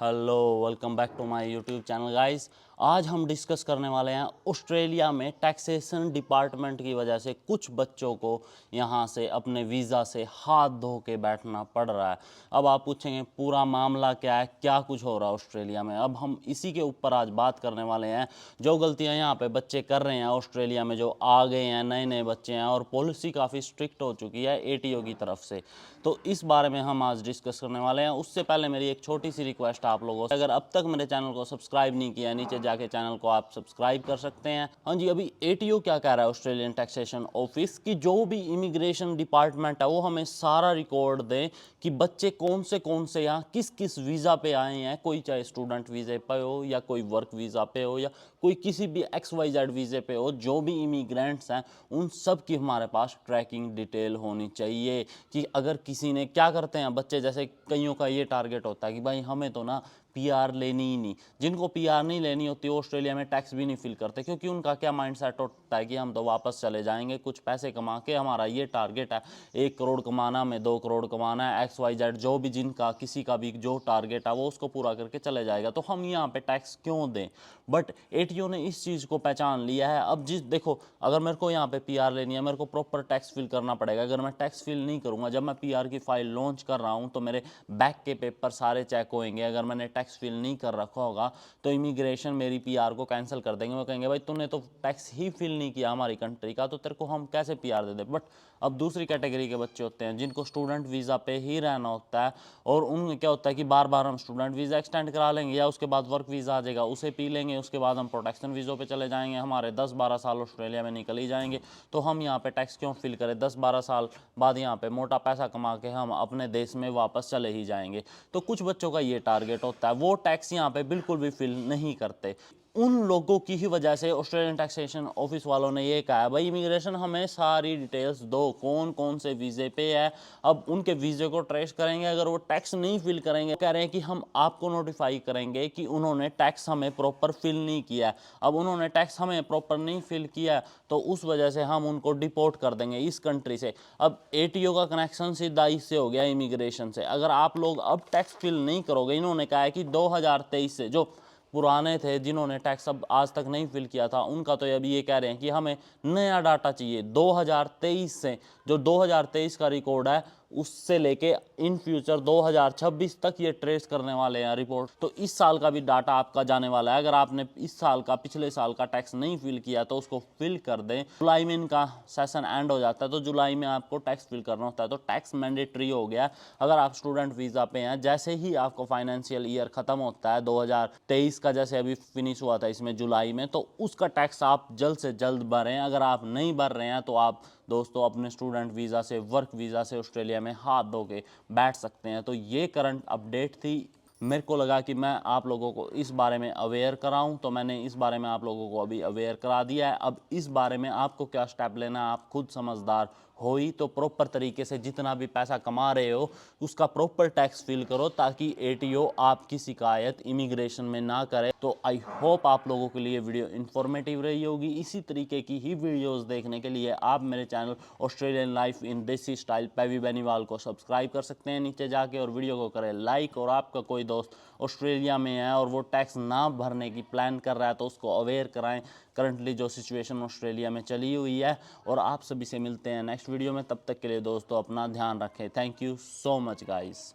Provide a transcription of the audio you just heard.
Hello, welcome back to my YouTube channel guys. आज हम discuss करने वाले हैं ऑस्ट्रेलिया में टैक्सेशन डिपार्टमेंट की वजह से कुछ बच्चों को यहाँ से अपने वीज़ा से हाथ धो के बैठना पड़ रहा है। अब आप पूछेंगे पूरा मामला क्या है, क्या कुछ हो रहा है ऑस्ट्रेलिया में। अब हम इसी के ऊपर आज बात करने वाले हैं। जो गलतियाँ यहाँ पे बच्चे कर रहे हैं ऑस्ट्रेलिया में, जो आ गए हैं नए नए बच्चे हैं, और पॉलिसी काफ़ी स्ट्रिक्ट हो चुकी है एटीओ की तरफ से, तो इस बारे में हम आज डिस्कस करने वाले हैं। उससे पहले मेरी एक छोटी सी रिक्वेस्ट आप लोगों से, अगर अब तक मेरे चैनल को सब्सक्राइब नहीं किया, नीचे जाके चैनल को आप सब्सक्राइब कर सकते हैं। हाँ जी, अभी एटीओ क्या कह रहा है, ऑस्ट्रेलियन टैक्सेशन ऑफिस, की जो भी इमिग्रेशन डिपार्टमेंट है वो हमें सारा रिकॉर्ड दें कि बच्चे कौन से यहाँ किस किस वीज़ा पे आए हैं। कोई चाहे स्टूडेंट वीज़े पे हो या कोई वर्क वीज़ा पे हो या कोई किसी भी XYZ वीज़े पे हो, जो भी इमिग्रेंट्स हैं उन सब की हमारे पास ट्रैकिंग डिटेल होनी चाहिए। कि अगर किसी ने क्या करते हैं बच्चे, जैसे कईयों का ये टारगेट होता है कि भाई हमें तो ना पीआर लेनी ही नहीं। जिनको पीआर नहीं लेनी होती ऑस्ट्रेलिया में टैक्स भी नहीं फिल करते, क्योंकि उनका क्या माइंडसेट होता है कि हम तो वापस चले जाएंगे कुछ पैसे कमा के, हमारा ये टारगेट है 1 करोड़ कमाना, हमें 2 करोड़ कमाना है, XYZ जो भी जिनका किसी का भी जो टारगेट है वो उसको पूरा करके चले जाएगा, तो हम यहाँ पे टैक्स क्यों दें। बट एटीओ ने इस चीज़ को पहचान लिया है। अब जिस देखो, अगर मेरे को यहाँ पे पीआर लेनी है, मेरे को प्रॉपर टैक्स फिल करना पड़ेगा। अगर मैं टैक्स फिल नहीं करूँगा, जब मैं पीआर की फाइल लॉन्च कर रहा हूँ तो मेरे बैक के पेपर सारे चेक होंगे। अगर मैंने टैक्स फिल नहीं कर रखा होगा तो इमिग्रेशन मेरी पीआर को कैंसिल कर देंगे। वो कहेंगे भाई तूने तो टैक्स ही फिल नहीं किया हमारी कंट्री का, तो तेरे को हम कैसे पीआर दे दे। बट अब दूसरी कैटेगरी के बच्चे होते हैं जिनको स्टूडेंट वीज़ा पे ही रहना होता है, और उनमें क्या होता है कि बार बार हम स्टूडेंट वीज़ा एक्सटेंड करा लेंगे या उसके बाद वर्क वीज़ा आ जाएगा, उसे पी लेंगे, उसके बाद हम प्रोटेक्शन वीज़ों पे चले जाएंगे, हमारे 10-12 साल ऑस्ट्रेलिया में निकल ही जाएंगे। तो हम यहाँ पे टैक्स क्यों फिल करें, 10-12 साल बाद यहाँ पे मोटा पैसा कमा के हम अपने देश में वापस चले ही जाएंगे। तो कुछ बच्चों का ये टारगेट होता है, वो टैक्स यहाँ पे बिल्कुल भी फिल नहीं करते। उन लोगों की ही वजह से ऑस्ट्रेलियन टैक्सेशन ऑफिस वालों ने ये कहा है भाई इमिग्रेशन हमें सारी डिटेल्स दो, कौन कौन से वीज़े पे है। अब उनके वीज़े को ट्रेस करेंगे, अगर वो टैक्स नहीं फिल करेंगे, कह रहे हैं कि हम आपको नोटिफाई करेंगे कि उन्होंने टैक्स हमें प्रॉपर फिल नहीं किया है। अब उन्होंने टैक्स हमें प्रॉपर नहीं फिल किया तो उस वजह से हम उनको डिपोर्ट कर देंगे इस कंट्री से। अब एटीओ का कनेक्शन सीधा इससे हो गया इमिग्रेशन से। अगर आप लोग अब टैक्स फिल नहीं करोगे, इन्होंने कहा है कि 2023 से जो पुराने थे जिन्होंने टैक्स अब आज तक नहीं फिल किया था, उनका तो अभी ये कह रहे हैं कि हमें नया डाटा चाहिए 2023 से। जो 2023 का रिकॉर्ड है उससे लेके इन फ्यूचर 2026 तक ये ट्रेस करने वाले हैं रिपोर्ट। तो इस साल का भी डाटा आपका जाने वाला है। अगर आपने इस साल का पिछले साल का टैक्स नहीं फिल किया तो उसको फिल कर दें। जुलाई में इनका सेशन एंड हो जाता है, तो जुलाई में आपको टैक्स फिल करना होता है, तो टैक्स मैंडेटरी हो गया। अगर आप स्टूडेंट वीज़ा पे हैं, जैसे ही आपको फाइनेंशियल ईयर ख़त्म होता है 2023 का, जैसे अभी फिनिश हुआ था इसमें जुलाई में, तो उसका टैक्स आप जल्द से जल्द भरें। अगर आप नहीं भर रहे हैं तो आप दोस्तों अपने स्टूडेंट वीज़ा से, वर्क वीज़ा से ऑस्ट्रेलिया में हाथ धो के बैठ सकते हैं। तो ये करंट अपडेट थी। मेरे को लगा कि मैं आप लोगों को इस बारे में अवेयर कराऊं, तो मैंने इस बारे में आप लोगों को अभी अवेयर करा दिया है। अब इस बारे में आपको क्या स्टेप लेना है, आप खुद समझदार हो ही, तो प्रॉपर तरीके से जितना भी पैसा कमा रहे हो उसका प्रॉपर टैक्स फिल करो, ताकि एटीओ आपकी शिकायत इमिग्रेशन में ना करे। तो आई होप आप लोगों के लिए वीडियो इन्फॉर्मेटिव रही होगी। इसी तरीके की ही वीडियोस देखने के लिए आप मेरे चैनल ऑस्ट्रेलियन लाइफ इन देसी स्टाइल पैवी बेनीवाल को सब्सक्राइब कर सकते हैं नीचे जाके, और वीडियो को करें लाइक। और आपका कोई दोस्त ऑस्ट्रेलिया में है और वो टैक्स ना भरने की प्लान कर रहा है तो उसको अवेयर कराएं करंटली जो सिचुएशन ऑस्ट्रेलिया में चली हुई है। और आप सभी से मिलते हैं नेक्स्ट वीडियो में, तब तक के लिए दोस्तों अपना ध्यान रखें। Thank you so much guys.